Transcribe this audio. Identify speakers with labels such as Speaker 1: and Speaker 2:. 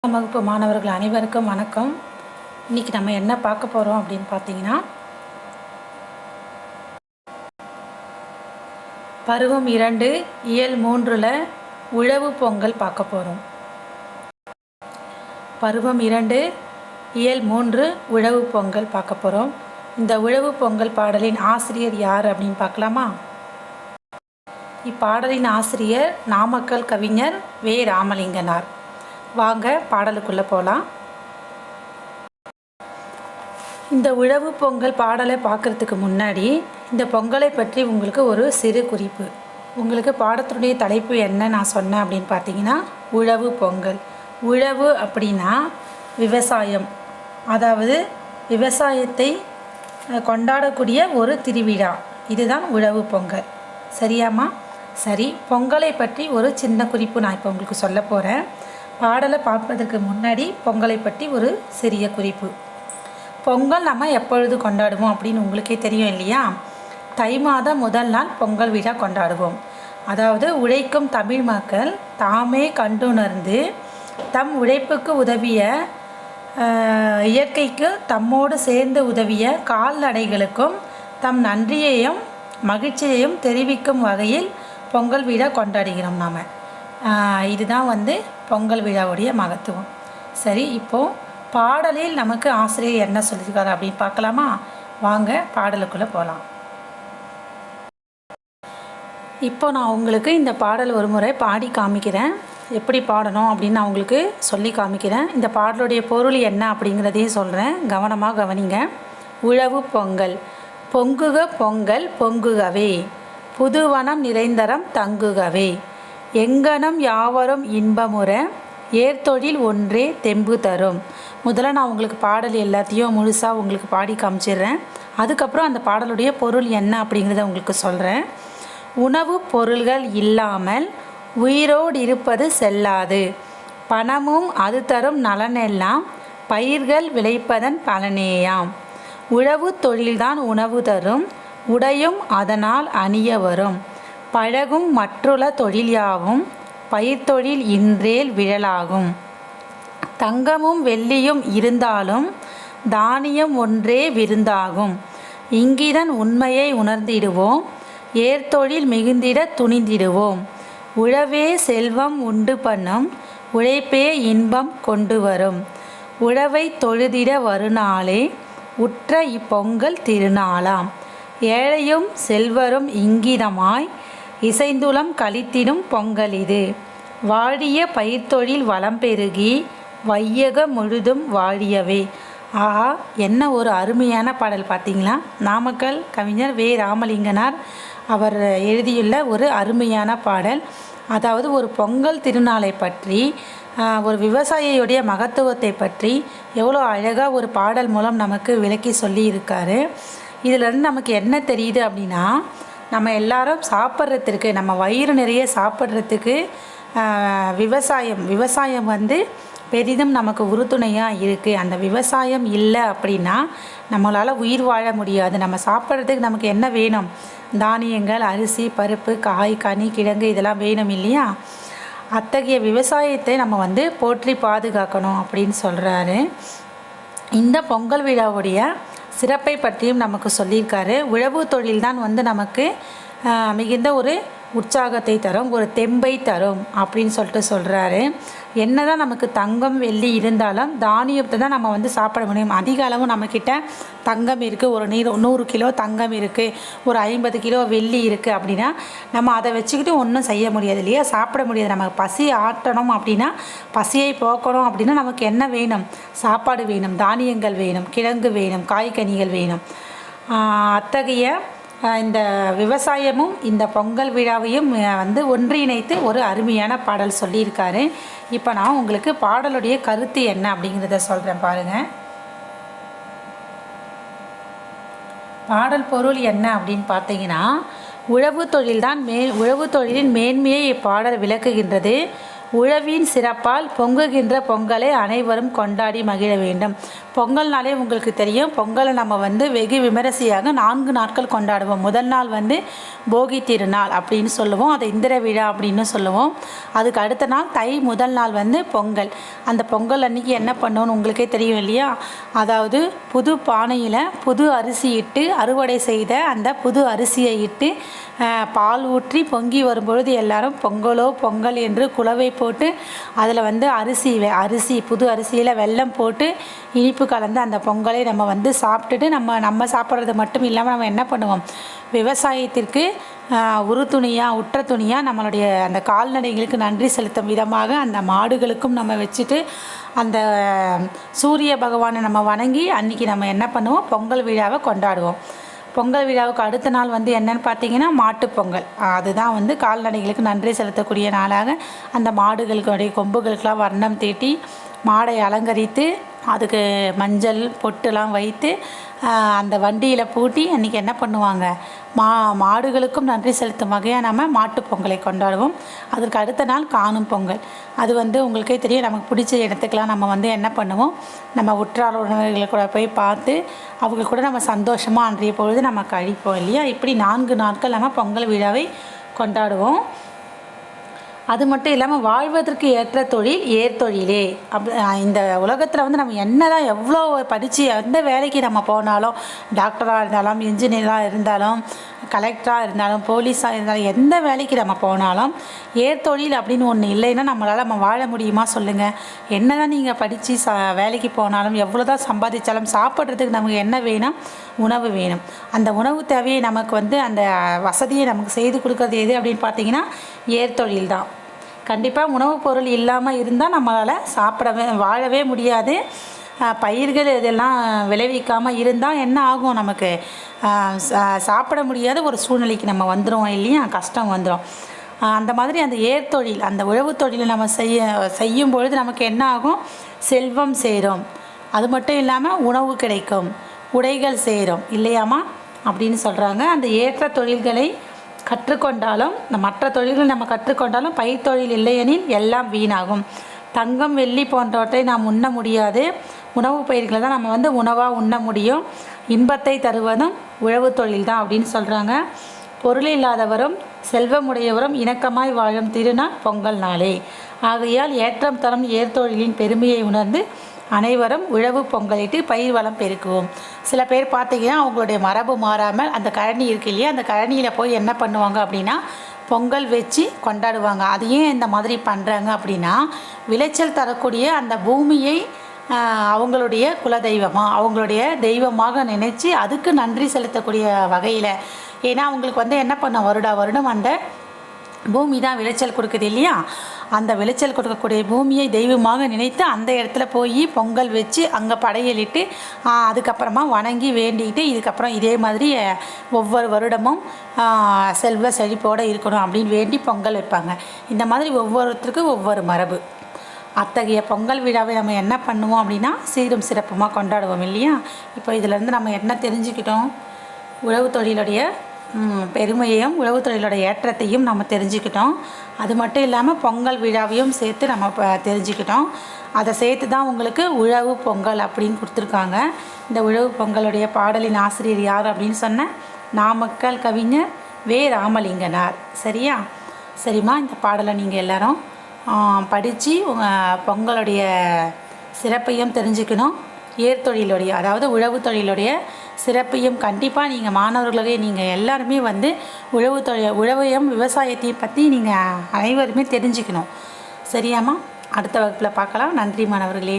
Speaker 1: வகுப்பு மாணவர்கள் அனைவருக்கும் வணக்கம். இன்றைக்கி நம்ம என்ன பார்க்க போகிறோம் அப்படின்னு பார்த்தீங்கன்னா, பருவம் 2 இயல் 3ல் உழவு பொங்கல் பார்க்க போகிறோம். பருவம் 2 இயல் 3 உழவு பொங்கல் பார்க்க போகிறோம். இந்த உழவு பொங்கல் பாடலின் ஆசிரியர் யார் அப்படின்னு பார்க்கலாமா? இப்பாடலின் ஆசிரியர் நாமக்கல் கவிஞர் வே. ராமலிங்கனார். வாங்க பாடலுக்குள்ளே போகலாம். இந்த உழவு பொங்கல் பாடலை பார்க்குறதுக்கு முன்னாடி இந்த பொங்கலை பற்றி உங்களுக்கு ஒரு சிறு குறிப்பு. உங்களுக்கு பாடத்தினுடைய தலைப்பு என்ன நான் சொன்னேன் அப்படின்னு பார்த்தீங்கன்னா, உழவு பொங்கல். உழவு அப்படின்னா விவசாயம், அதாவது விவசாயத்தை கொண்டாடக்கூடிய ஒரு திருவிழா. இதுதான் உழவு பொங்கல். சரியாம்மா? சரி, பொங்கலை பற்றி ஒரு சின்ன குறிப்பு நான் இப்போ உங்களுக்கு சொல்ல போகிறேன். பாடலை பார்ப்பதற்கு முன்னாடி பொங்கலை பற்றி ஒரு சிறிய குறிப்பு. பொங்கல் நம்ம எப்பொழுது கொண்டாடுவோம் அப்படின்னு உங்களுக்கே தெரியும் இல்லையா? தை மாதம் முதல் நாள் பொங்கல் விழா கொண்டாடுவோம். அதாவது உழைக்கும் தமிழ் மக்கள் தாமே கண்டுணர்ந்து தம் உழைப்புக்கு உதவிய இயற்கைக்கு தம்மோடு சேர்ந்து உதவிய கால்நடைகளுக்கும் தம் நன்றியையும் மகிழ்ச்சியையும் தெரிவிக்கும் வகையில் பொங்கல் விழா கொண்டாடுகிறோம் நாம். இதுதான் பொங்கல் விழாவுடைய மகத்துவம். சரி, இப்போது பாடலில் நமக்கு ஆசிரியர் என்ன சொல்லியிருக்காரு அப்படின்னு பார்க்கலாமா? வாங்க பாடலுக்குள்ளே போகலாம். இப்போ நான் உங்களுக்கு இந்த பாடல் ஒரு முறை பாடி காமிக்கிறேன். எப்படி பாடணும் அப்படின்னு நான் உங்களுக்கு சொல்லி காமிக்கிறேன். இந்த பாடலுடைய பொருள் என்ன அப்படிங்கிறதையும் சொல்கிறேன், கவனமாக கவனிங்க. உழவு பொங்கல். பொங்குக பொங்கல் பொங்குகவே, புதுவனம் நிறைந்தரம் தங்குகவே, எங்கனம் யாவரும் இன்பமுற, ஏர்தொழில் ஒன்றே தெம்பு தரும். முதல்ல நான் உங்களுக்கு பாடல் எல்லாத்தையும் முழுசாக உங்களுக்கு பாடி காமிச்சிடுறேன். அதுக்கப்புறம் அந்த பாடலுடைய பொருள் என்ன அப்படிங்கிறத உங்களுக்கு சொல்கிறேன். உணவு பொருள்கள் இல்லாமல் உயிரோடு இருப்பது செல்லாது, பணமும் அது தரும் நலனெல்லாம் பயிர்கள் விளைப்பதன் பலனேயாம். உழவு தொழில்தான் உணவு தரும், உடையும் அதனால் அணிய வரும், பழகும் மற்றுள்ள தொழில் யாவும் பயிர்த்தொழில் இன்றேல் விழலாகும். தங்கமும் வெள்ளியும் இருந்தாலும் தானியம் ஒன்றே விருந்தாகும். இங்கிதன் உண்மையை உணர்ந்திடுவோம், ஏர்தொழில் மிகுந்திட துணிந்திடுவோம். உழவே செல்வம் உண்டு பண்ணும், உழைப்பே இன்பம் கொண்டு வரும். உழவை தொழுதிட வருநாளே, உற்ற இப்பொங்கல் திருநாளாம். ஏழையும் செல்வரும் இங்கிதமாய் இசைந்துளம் கழித்திடும் பொங்கல் இது. வாழிய பயிர்த்தொழில் வளம் பெருகி வையக முழுதும் வாழியவே. ஆஹா, என்ன ஒரு அருமையான பாடல் பார்த்தீங்களா? நாமக்கல் கவிஞர் வே. ராமலிங்கனார் அவர் எழுதியுள்ள ஒரு அருமையான பாடல். அதாவது ஒரு பொங்கல் திருநாளை பற்றி, ஒரு விவசாயியுடைய மகத்துவத்தை பற்றி எவ்வளோ அழகாக ஒரு பாடல் மூலம் நமக்கு விளக்கி சொல்லி இருக்காரு. இதிலேருந்து நமக்கு என்ன தெரியுது அப்படின்னா, நம்ம எல்லாரும் சாப்பிட்றதுக்கு, நம்ம வயிறு நிறைய சாப்பிட்றதுக்கு விவசாயம் பெரிதும் நமக்கு உறுதுணையாக இருக்குது. அந்த விவசாயம் இல்லை அப்படின்னா நம்மளால் உயிர் வாழ முடியாது. நம்ம சாப்பிட்றதுக்கு நமக்கு என்ன வேணும்? தானியங்கள், அரிசி, பருப்பு, காய், கனி, கிழங்கு இதெல்லாம் வேணும் இல்லையா? அத்தகைய விவசாயத்தை நம்ம போற்றி பாதுகாக்கணும் அப்படின்னு சொல்கிறாரு. இந்த பொங்கல் விழாவுடைய சிறப்பை பற்றியும் நமக்கு சொல்லியிருக்காரு. உழவு தொழில் தான் நமக்கு மிகுந்த ஒரு உற்சாகத்தை தரும், ஒரு தெம்பை தரும் அப்படின்னு சொல்கிறாரு. என்ன தான் நமக்கு தங்கம் வெள்ளி இருந்தாலும் தானியத்தை தான் நம்ம சாப்பிட முடியும். அதிக அளவு நம்மக்கிட்ட தங்கம் இருக்குது, ஒரு 100 கிலோ தங்கம் இருக்குது, ஒரு 50 கிலோ வெள்ளி இருக்குது அப்படின்னா நம்ம அதை வச்சுக்கிட்டு ஒன்றும் செய்ய முடியாது இல்லையா? சாப்பிட முடியாது. நமக்கு பசி ஆட்டணும் அப்படின்னா, பசியை போக்கணும் அப்படின்னா நமக்கு என்ன வேணும்? சாப்பாடு வேணும், தானியங்கள் வேணும், கிழங்கு வேணும், காய்கனிகள் வேணும். அத்தகைய இந்த விவசாயமும் இந்த பொங்கல் விழாவையும் ஒன்றிணைத்து ஒரு அருமையான பாடல் சொல்லியிருக்காரு. இப்போ நான் உங்களுக்கு பாடலுடைய கருத்து என்ன அப்படிங்கிறத சொல்கிறேன் பாருங்கள். பாடல் பொருள் என்ன அப்படின்னு பார்த்தீங்கன்னா, உழவு தொழிலின் மேன்மையை இப்பாடல் விளக்குகின்றது. உழவின் சிறப்பால் பொங்குகின்ற பொங்கலை அனைவரும் கொண்டாடி மகிழ வேண்டும். பொங்கல்னாலே உங்களுக்கு தெரியும், பொங்கலை நம்ம வெகு விமரிசையாக 4 நாட்கள் கொண்டாடுவோம். முதல் நாள் போகி திருநாள் அப்படின்னு சொல்லுவோம், அதை இந்திர விழா அப்படின்னு சொல்லுவோம். அதுக்கு அடுத்த நாள் தை முதல் நாள் பொங்கல். அந்த பொங்கல் அன்றைக்கி என்ன பண்ணோன்னு உங்களுக்கே தெரியும் இல்லையா? அதாவது புது பானையில் புது அரிசி இட்டு, அறுவடை செய்த அந்த புது அரிசியை இட்டு பால் ஊற்றி பொங்கி வரும்பொழுது எல்லாரும் பொங்கலோ பொங்கல் என்று குலவை போட்டு அதில் அரிசி புது அரிசியில் வெல்லம் போட்டு இனிப்பு கலந்து அந்த பொங்கலை நம்ம சாப்பிட்டுட்டு நம்ம சாப்பிட்றது மட்டும் இல்லாமல் நம்ம என்ன பண்ணுவோம், விவசாயத்திற்கு உற்ற துணியாக நம்மளுடைய அந்த கால்நடைகளுக்கு நன்றி செலுத்தும் விதமாக அந்த மாடுகளுக்கும் நம்ம வச்சுட்டு அந்த சூரிய பகவானை நம்ம வணங்கி அன்றைக்கி நம்ம என்ன பண்ணுவோம், பொங்கல் விழாவை கொண்டாடுவோம். பொங்கல் விழாவுக்கு அடுத்த நாள் என்னென்னு பார்த்தீங்கன்னா மாட்டுப்பொங்கல். அதுதான் கால்நடைகளுக்கு நன்றி செலுத்தக்கூடிய நாளாக அந்த மாடுகளுடைய கொம்புகளுக்கெல்லாம் வர்ணம் தீட்டி மாடை அலங்கரித்து அதுக்கு மஞ்சள் பொட்டுலாம் வைத்து அந்த வண்டியில் பூட்டி அன்றைக்கி என்ன பண்ணுவாங்க, மாடுகளுக்கும் நன்றி செலுத்தும் வகையாக நம்ம மாட்டு பொங்கலை கொண்டாடுவோம். அதற்கு அடுத்த நாள் காணும் பொங்கல். அது உங்களுக்கே தெரியும், நமக்கு பிடிச்ச இடத்துக்கெலாம் நம்ம என்ன பண்ணுவோம், நம்ம உற்றார் உறவினர்களை கூட போய் பார்த்து அவங்க கூட நம்ம சந்தோஷமாக அன்றைய பொழுது நம்ம கழிப்போம் இல்லையா? இப்படி 4 நாட்கள் நம்ம பொங்கல் விழாவை கொண்டாடுவோம். அது மட்டும் இல்லாமல் வாழ்வதற்கு ஏற்ற தொழில் ஏர்தொழிலே. இந்த உலகத்தில் நம்ம என்ன தான் எவ்வளோ படித்து எந்த வேலைக்கு நம்ம போனாலும், டாக்டராக இருந்தாலும், இன்ஜினியராக இருந்தாலும், கலெக்டராக இருந்தாலும், போலீஸாக இருந்தாலும், எந்த வேலைக்கு நம்ம போனாலும் ஏர்தொழில் அப்படின்னு ஒன்று இல்லைன்னா நம்ம வாழ முடியுமா சொல்லுங்கள்? என்ன தான் நீங்கள் படித்து வேலைக்கு போனாலும், எவ்வளோ தான் சம்பாதிச்சாலும் சாப்பிட்றதுக்கு நமக்கு என்ன வேணும், உணவு வேணும். அந்த உணவு தேவையை நமக்கு அந்த வசதியை நமக்கு செய்து கொடுக்குறது எது அப்படின்னு பார்த்தீங்கன்னா ஏர்தொழில் தான். கண்டிப்பாக உணவுப் பொருள் இல்லாமல் இருந்தால் நம்மளால் வாழவே முடியாது. பயிர்கள் இதெல்லாம் விளைவிக்காமல் இருந்தால் என்ன ஆகும், நமக்கு சாப்பிட முடியாத ஒரு சூழ்நிலைக்கு நம்ம வந்துடுவோம் இல்லையா? கஷ்டம் வந்துடும். அந்த மாதிரி அந்த ஏர்தொழில், அந்த உழவு தொழிலை நம்ம செய்யும் பொழுது நமக்கு என்ன ஆகும், செல்வம் சேரும். அது மட்டும் இல்லாமல் உணவு கிடைக்கும், உடைகள் சேரும் இல்லையாமா அப்படின்னு சொல்கிறாங்க. அந்த ஏற்ற தொழில்களை கற்றுக்கொண்டாலும் மற்ற தொழில்கள் நம்ம கற்றுக்கொண்டாலும் பயிர் தொழில் இல்லையெனில் எல்லாம் வீணாகும். தங்கம் வெள்ளி போன்றவற்றை நாம் உண்ண முடியாது. உணவுப் பயிர்களை தான் நம்ம உணவாக உண்ண முடியும். இன்பத்தை தருவதும் உழவு தொழில் தான் அப்படின்னு சொல்கிறாங்க. பொருள் இல்லாதவரும் செல்வமுடையவரும் இணக்கமாய் வாழும் திருநாள் பொங்கல் நாளே. ஆகையால் ஏற்றம் தரும் ஏர்தொழிலின் பெருமையை உணர்ந்து அனைவரும் உழவு பொங்கலிட்டு பயிர் வளம் பெருக்குவோம். சில பேர் பார்த்திங்கன்னா அவங்களுடைய மரபு மாறாமல் அந்த கழனி இருக்கு இல்லையா, அந்த கழனியில் போய் என்ன பண்ணுவாங்க அப்படின்னா பொங்கல் வச்சு கொண்டாடுவாங்க. அது ஏன் இந்த மாதிரி பண்ணுறாங்க அப்படின்னா, விளைச்சல் தரக்கூடிய அந்த பூமியை அவங்களுடைய குலதெய்வமாக அவங்களுடைய தெய்வமாக நினைச்சு அதுக்கு நன்றி செலுத்தக்கூடிய வகையில். ஏன்னா அவங்களுக்கு என்ன பண்ண வருடம் அந்த பூமி தான் விளைச்சல் கொடுக்குது இல்லையா, அந்த விளைச்சல் கொடுக்கக்கூடிய பூமியை தெய்வமாக நினைத்து அந்த இடத்துல போய் பொங்கல் வச்சு அங்கே படையலிட்டு அதுக்கப்புறமா வணங்கி வேண்டிக்கிட்டு இதுக்கப்புறம் இதே மாதிரி ஒவ்வொரு வருடமும் செல்வ செழிப்போடு இருக்கணும் அப்படின்னு வேண்டி பொங்கல் வைப்பாங்க. இந்த மாதிரி ஒவ்வொருத்தருக்கும் ஒவ்வொரு மரபு. அத்தகைய பொங்கல் விழாவை நம்ம என்ன பண்ணுவோம் அப்படின்னா சீரும் சிறப்புமாக கொண்டாடுவோம் இல்லையா? இப்போ இதிலேருந்து நம்ம என்ன தெரிஞ்சுக்கிட்டோம், உழவு தொழிலுடைய பெருமையையும் உழவு தொழிலோட ஏற்றத்தையும் நம்ம தெரிஞ்சுக்கிட்டோம். அது மட்டும் இல்லாமல் பொங்கல் விழாவையும் சேர்த்து நம்ம தெரிஞ்சுக்கிட்டோம். அதை சேர்த்து தான் உங்களுக்கு உழவு பொங்கல் அப்படின்னு கொடுத்துருக்காங்க. இந்த உழவு பொங்கலுடைய பாடலின் ஆசிரியர் யார் அப்படின்னு சொன்னேன், நாமக்கல் கவிஞர் வே. ராமலிங்கனார். சரியா? சரிம்மா, இந்த பாடலை நீங்கள் எல்லோரும் படித்து பொங்கலுடைய சிறப்பையும் தெரிஞ்சுக்கணும். ஏர்தொழிலுடைய அதாவது உழவு தொழிலுடைய சிறப்பையும் கண்டிப்பாக நீங்கள் மாணவர்களே நீங்கள் எல்லாருமே உழவையும் விவசாயத்தையும் பற்றி நீங்கள் அனைவருமே தெரிஞ்சுக்கணும். சரியாம்மா? அடுத்த வகுப்பில் பார்க்கலாம். நன்றி மாணவர்களே.